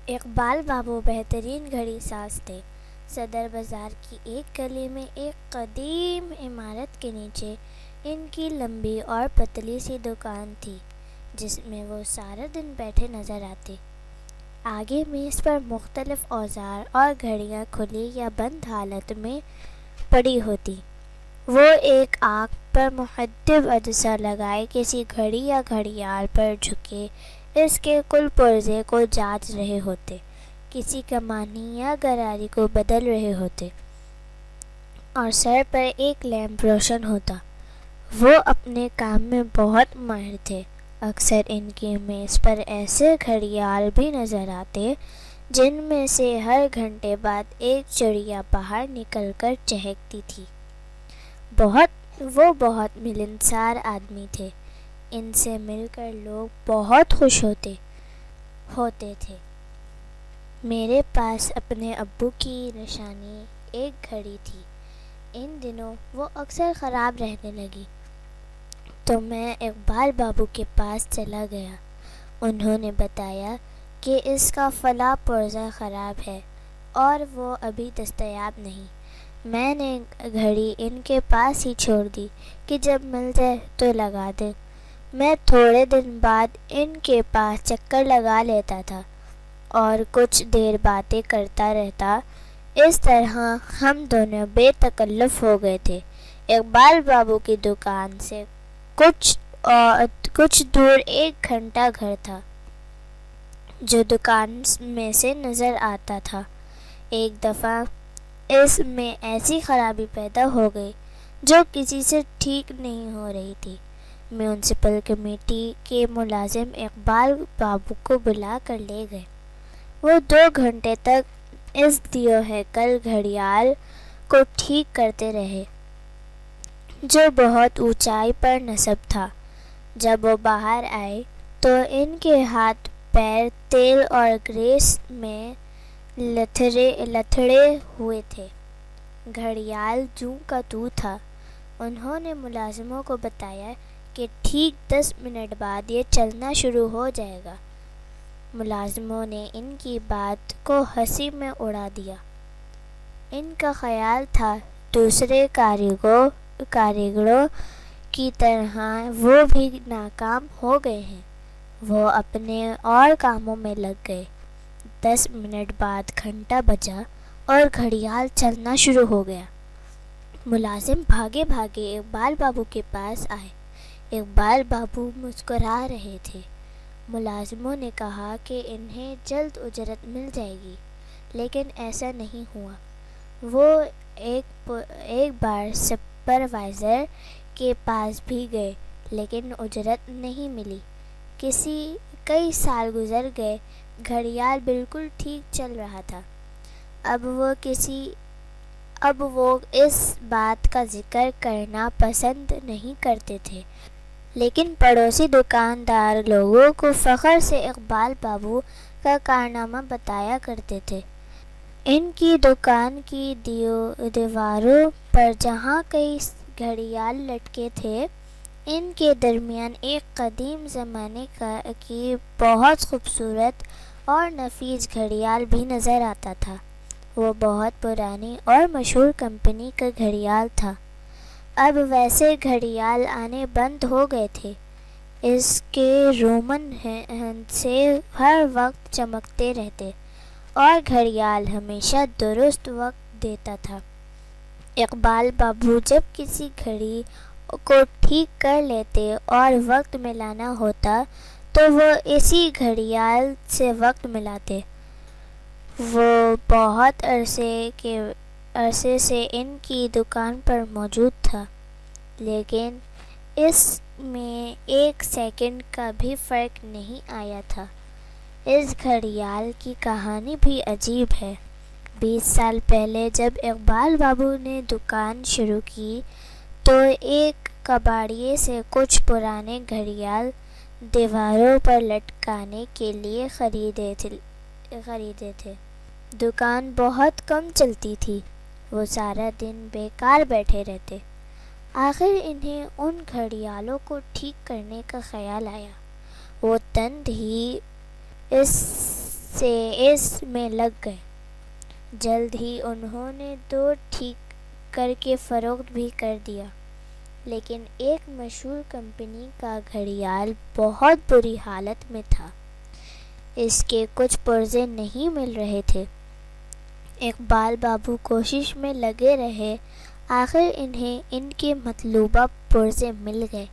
اقبال بابو بہترین گھڑی ساز تھے۔ صدر بازار کی ایک گلی میں ایک قدیم عمارت کے نیچے ان کی لمبی اور پتلی سی دکان تھی جس میں وہ سارا دن بیٹھے نظر آتے۔ آگے میز پر مختلف اوزار اور گھڑیاں کھلی یا بند حالت میں پڑی ہوتی۔ وہ ایک آنکھ پر محدب عدسہ لگائے کسی گھڑی یا گھڑیال پر جھکے اس کے کل پرزے کو جانچ رہے ہوتے، کسی کمانی یا غراری کو بدل رہے ہوتے، اور سر پر ایک لیمپ روشن ہوتا۔ وہ اپنے کام میں بہت ماہر تھے۔ اکثر ان کی میز پر ایسے گھڑیال بھی نظر آتے جن میں سے ہر گھنٹے بعد ایک چڑیا باہر نکل کر چہکتی تھی۔ وہ بہت ملنسار آدمی تھے۔ ان سے مل کر لوگ بہت خوش ہوتے تھے۔ میرے پاس اپنے ابو کی نشانی ایک گھڑی تھی۔ ان دنوں وہ اکثر خراب رہنے لگی تو میں اقبال بابو کے پاس چلا گیا۔ انہوں نے بتایا کہ اس کا فلاں پرزہ خراب ہے اور وہ ابھی دستیاب نہیں۔ میں نے گھڑی ان کے پاس ہی چھوڑ دی کہ جب مل جائے تو لگا دیں۔ میں تھوڑے دن بعد ان کے پاس چکر لگا لیتا تھا اور کچھ دیر باتیں کرتا رہتا۔ اس طرح ہم دونوں بے تکلف ہو گئے تھے۔ اقبال بابو کی دکان سے کچھ دور ایک گھنٹہ گھر تھا جو دکان میں سے نظر آتا تھا۔ ایک دفعہ اس میں ایسی خرابی پیدا ہو گئی جو کسی سے ٹھیک نہیں ہو رہی تھی۔ میونسپل کمیٹی کے ملازم اقبال بابو کو بلا کر لے گئے۔ وہ 2 گھنٹے تک اس دیو ہیکل گھڑیال کو ٹھیک کرتے رہے جو بہت اونچائی پر نصب تھا۔ جب وہ باہر آئے تو ان کے ہاتھ پیر تیل اور گریس میں لتھڑے ہوئے تھے۔ گھڑیال جوں کا توں تھا۔ انہوں نے ملازموں کو بتایا کہ ٹھیک 10 منٹ بعد یہ چلنا شروع ہو جائے گا۔ ملازموں نے ان کی بات کو ہنسی میں اڑا دیا۔ ان کا خیال تھا دوسرے کاریگروں کی طرح وہ بھی ناکام ہو گئے ہیں۔ وہ اپنے اور کاموں میں لگ گئے۔ 10 منٹ بعد گھنٹہ بجا اور گھڑیال چلنا شروع ہو گیا۔ ملازم بھاگے بھاگے اقبال بابو کے پاس آئے۔ اقبال بابو مسکرا رہے تھے۔ ملازموں نے کہا کہ انہیں جلد اجرت مل جائے گی، لیکن ایسا نہیں ہوا۔ وہ ایک بار سپروائزر کے پاس بھی گئے لیکن اجرت نہیں ملی۔ کئی سال گزر گئے، گھڑیال بالکل ٹھیک چل رہا تھا۔ اب وہ اس بات کا ذکر کرنا پسند نہیں کرتے تھے، لیکن پڑوسی دکاندار لوگوں کو فخر سے اقبال بابو کا کارنامہ بتایا کرتے تھے۔ ان کی دکان کی دیواروں پر جہاں کئی گھڑیال لٹکے تھے، ان کے درمیان ایک قدیم زمانے کی بہت خوبصورت اور نفیس گھڑیال بھی نظر آتا تھا۔ وہ بہت پرانی اور مشہور کمپنی کا گھڑیال تھا۔ اب ویسے گھڑیال آنے بند ہو گئے تھے۔ اس کے رومن ہندسے ہر وقت چمکتے رہتے اور گھڑیال ہمیشہ درست وقت دیتا تھا۔ اقبال بابو جب کسی گھڑی کو ٹھیک کر لیتے اور وقت ملانا ہوتا تو وہ اسی گھڑیال سے وقت ملاتے۔ وہ بہت عرصے سے ان کی دکان پر موجود تھا، لیکن اس میں 1 سیکنڈ کا بھی فرق نہیں آیا تھا۔ اس گھڑیال کی کہانی بھی عجیب ہے۔ 20 سال پہلے جب اقبال بابو نے دکان شروع کی تو ایک کباڑیے سے کچھ پرانے گھڑیال دیواروں پر لٹکانے کے لیے خریدے تھے۔ دکان بہت کم چلتی تھی۔ وہ سارا دن بیکار بیٹھے رہتے۔ آخر انہیں ان گھڑیالوں کو ٹھیک کرنے کا خیال آیا۔ وہ تند ہی اس سے اس میں لگ گئے۔ جلد ہی انہوں نے دو ٹھیک کر کے فروخت بھی کر دیا، لیکن ایک مشہور کمپنی کا گھڑیال بہت بری حالت میں تھا۔ اس کے کچھ پرزے نہیں مل رہے تھے۔ اقبال بابو کوشش میں لگے رہے، آخر انہیں ان کے مطلوبہ پرزے مل گئے۔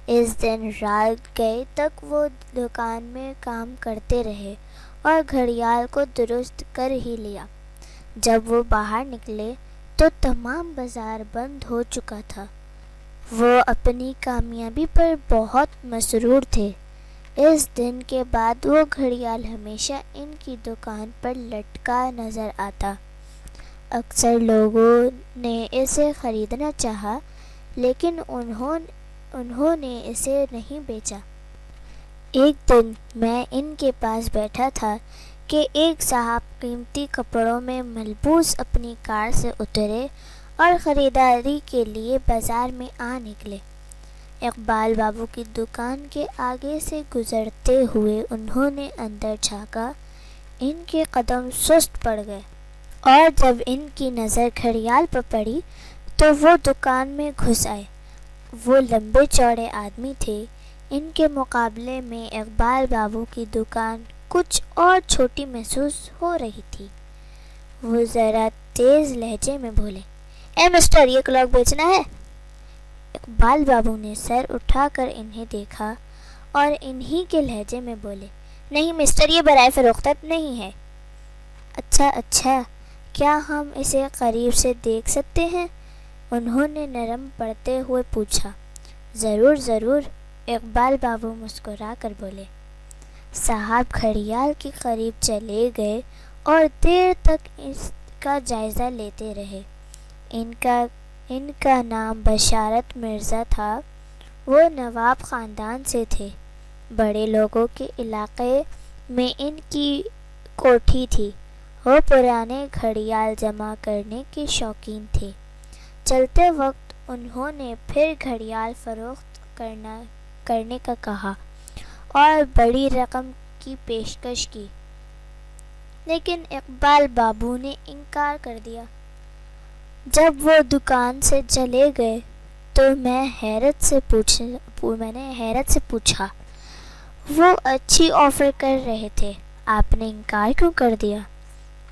اس دن رات گئے تک وہ دکان میں کام کرتے رہے اور گھڑیال کو درست کر ہی لیا۔ جب وہ باہر نکلے تو تمام بازار بند ہو چکا تھا۔ وہ اپنی کامیابی پر بہت مسرور تھے۔ اس دن کے بعد وہ گھڑیال ہمیشہ ان کی دکان پر لٹکا نظر آتا۔ اکثر لوگوں نے اسے خریدنا چاہا، لیکن انہوں نے اسے نہیں بیچا۔ ایک دن میں ان کے پاس بیٹھا تھا کہ ایک صاحب قیمتی کپڑوں میں ملبوس اپنی کار سے اترے اور خریداری کے لیے بازار میں آ نکلے۔ اقبال بابو کی دکان کے آگے سے گزرتے ہوئے انہوں نے اندر جھانکا۔ ان کے قدم سست پڑ گئے، اور جب ان کی نظر گھڑیال پر پڑی تو وہ دکان میں گھس آئے۔ وہ لمبے چوڑے آدمی تھے۔ ان کے مقابلے میں اقبال بابو کی دکان کچھ اور چھوٹی محسوس ہو رہی تھی۔ وہ ذرا تیز لہجے میں بولے، اے مسٹر، یہ کلاک بیچنا ہے؟ اقبال بابو نے سر اٹھا کر انہیں دیکھا اور انہی کے لہجے میں بولے، نہیں مسٹر، یہ برائے فروخت نہیں ہے۔ اچھا، کیا ہم اسے قریب سے دیکھ سکتے ہیں؟ انہوں نے نرم پڑتے ہوئے پوچھا۔ ضرور، اقبال بابو مسکرا کر بولے۔ صاحب گھڑیال کے قریب چلے گئے اور دیر تک اس کا جائزہ لیتے رہے۔ ان کا نام بشارت مرزا تھا۔ وہ نواب خاندان سے تھے۔ بڑے لوگوں کے علاقے میں ان کی کوٹھی تھی۔ وہ پرانے گھڑیال جمع کرنے کے شوقین تھے۔ چلتے وقت انہوں نے پھر گھڑیال فروخت کرنے کا کہا اور بڑی رقم کی پیشکش کی، لیکن اقبال بابو نے انکار کر دیا۔ جب وہ دکان سے چلے گئے تو میں نے حیرت سے پوچھا، وہ اچھی آفر کر رہے تھے، آپ نے انکار کیوں کر دیا؟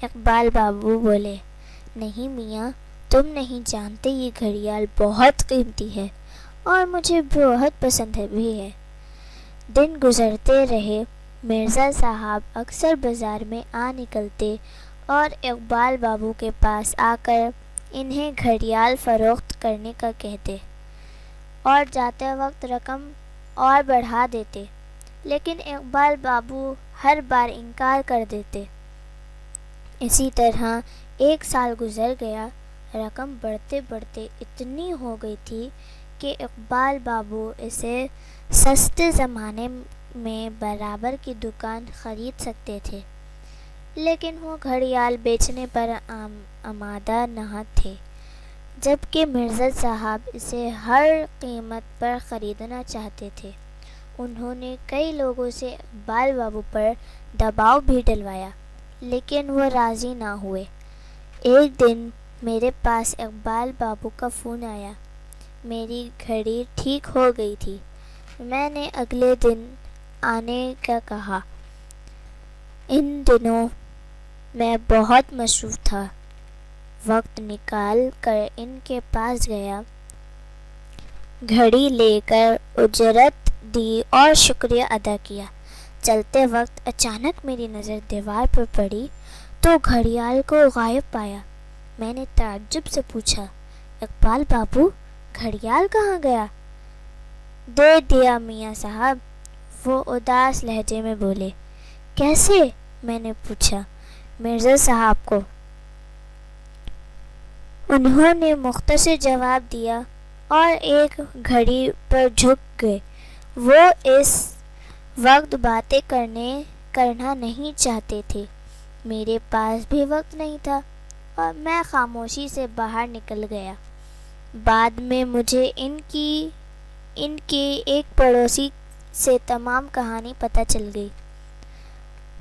اقبال بابو بولے، نہیں میاں، تم نہیں جانتے، یہ گھڑیال بہت قیمتی ہے اور مجھے بہت پسند بھی ہے۔ دن گزرتے رہے۔ مرزا صاحب اکثر بازار میں آ نکلتے اور اقبال بابو کے پاس آ کر انہیں گھڑیال فروخت کرنے کا کہتے اور جاتے وقت رقم اور بڑھا دیتے، لیکن اقبال بابو ہر بار انکار کر دیتے۔ اسی طرح ایک سال گزر گیا۔ رقم بڑھتے بڑھتے اتنی ہو گئی تھی کہ اقبال بابو اسے سستے زمانے میں برابر کی دکان خرید سکتے تھے، لیکن وہ گھڑیال بیچنے پر آمادہ نہ تھے، جبکہ مرزا صاحب اسے ہر قیمت پر خریدنا چاہتے تھے۔ انہوں نے کئی لوگوں سے اقبال بابو پر دباؤ بھی ڈلوایا، لیکن وہ راضی نہ ہوئے۔ ایک دن میرے پاس اقبال بابو کا فون آیا۔ میری گھڑی ٹھیک ہو گئی تھی۔ میں نے اگلے دن آنے کا کہا۔ ان دنوں میں بہت مصروف تھا۔ وقت نکال کر ان کے پاس گیا، گھڑی لے کر اجرت دی اور شکریہ ادا کیا۔ چلتے وقت اچانک میری نظر دیوار پر پڑی تو گھڑیال کو غائب پایا۔ میں نے تعجب سے پوچھا، اقبال بابو، گھڑیال کہاں گیا؟ دے دیا میاں صاحب، وہ اداس لہجے میں بولے۔ کیسے؟ میں نے پوچھا۔ مرزا صاحب کو۔ انہوں نے مختصر جواب دیا اور ایک گھڑی پر جھک گئے۔ وہ اس وقت باتیں کرنا نہیں چاہتے تھے۔ میرے پاس بھی وقت نہیں تھا اور میں خاموشی سے باہر نکل گیا۔ بعد میں مجھے ان کے ایک پڑوسی سے تمام کہانی پتہ چل گئی۔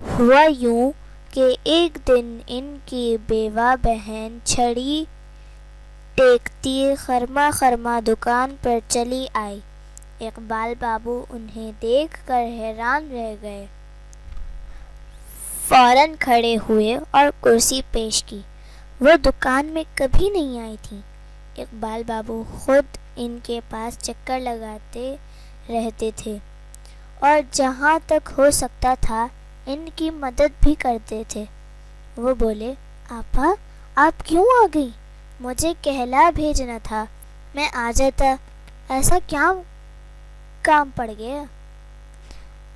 ہوا یوں کہ ایک دن ان کی بیوہ بہن چھڑی ٹیکتی خرما خرما دکان پر چلی آئی۔ اقبال بابو انہیں دیکھ کر حیران رہ گئے، فوراً کھڑے ہوئے اور کرسی پیش کی۔ وہ دکان میں کبھی نہیں آئی تھیں۔ اقبال بابو خود ان کے پاس چکر لگاتے رہتے تھے اور جہاں تک ہو سکتا تھا ان کی مدد بھی کرتے تھے۔ وہ بولے، آپا آپ کیوں آ گئی؟ مجھے کہلا بھیجنا تھا، میں آ جاتا، ایسا کیا کام پڑ گیا؟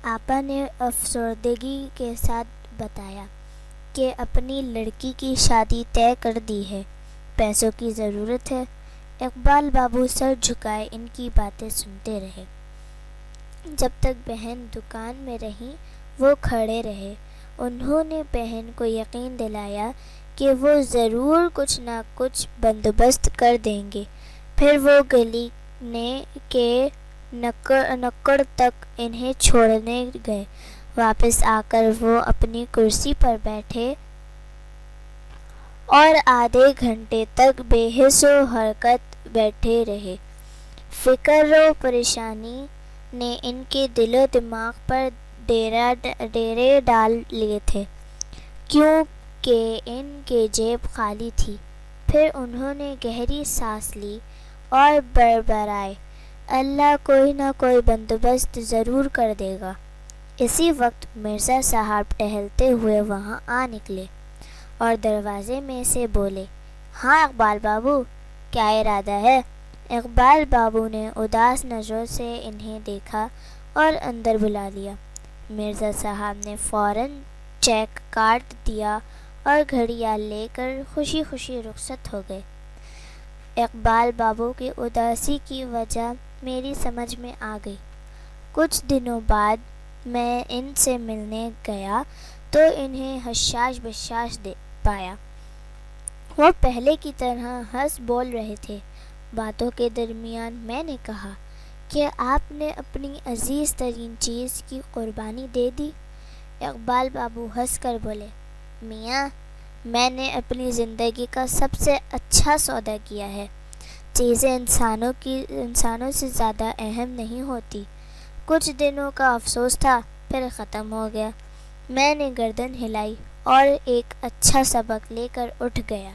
آپا نے افسردگی کے ساتھ بتایا کہ اپنی لڑکی کی شادی طے کر دی ہے، پیسوں کی ضرورت ہے۔ اقبال بابو سر جھکائے ان کی باتیں سنتے رہے۔ جب تک بہن دکان میں رہیں وہ کھڑے رہے۔ انہوں نے بہن کو یقین دلایا کہ وہ ضرور کچھ نہ کچھ بندوبست کر دیں گے۔ پھر وہ گلی کے نکڑ تک انہیں چھوڑنے گئے۔ واپس آ کر وہ اپنی کرسی پر بیٹھے اور آدھے گھنٹے تک بے حس و حرکت بیٹھے رہے۔ فکر و پریشانی نے ان کے دل و دماغ پر ڈیرے ڈال لیے تھے، کیونکہ ان کی جیب خالی تھی۔ پھر انہوں نے گہری سانس لی اور بڑبڑائے، اللہ کوئی نہ کوئی بندوبست ضرور کر دے گا۔ اسی وقت مرزا صاحب ٹہلتے ہوئے وہاں آ نکلے اور دروازے میں سے بولے، ہاں اقبال بابو، کیا ارادہ ہے؟ اقبال بابو نے اداس نظروں سے انہیں دیکھا اور اندر بلا لیا۔ مرزا صاحب نے فوراً چیک کاٹ دیا اور گھڑیاں لے کر خوشی خوشی رخصت ہو گئے۔ اقبال بابو کی اداسی کی وجہ میری سمجھ میں آ گئی۔ کچھ دنوں بعد میں ان سے ملنے گیا تو انہیں حشاش بشاش پایا۔ وہ پہلے کی طرح ہنس بول رہے تھے۔ باتوں کے درمیان میں نے کہا کہ آپ نے اپنی عزیز ترین چیز کی قربانی دے دی۔ اقبال بابو ہنس کر بولے، میاں میں نے اپنی زندگی کا سب سے اچھا سودا کیا ہے۔ چیزیں انسانوں سے زیادہ اہم نہیں ہوتی۔ کچھ دنوں کا افسوس تھا، پھر ختم ہو گیا۔ میں نے گردن ہلائی اور ایک اچھا سبق لے کر اٹھ گیا۔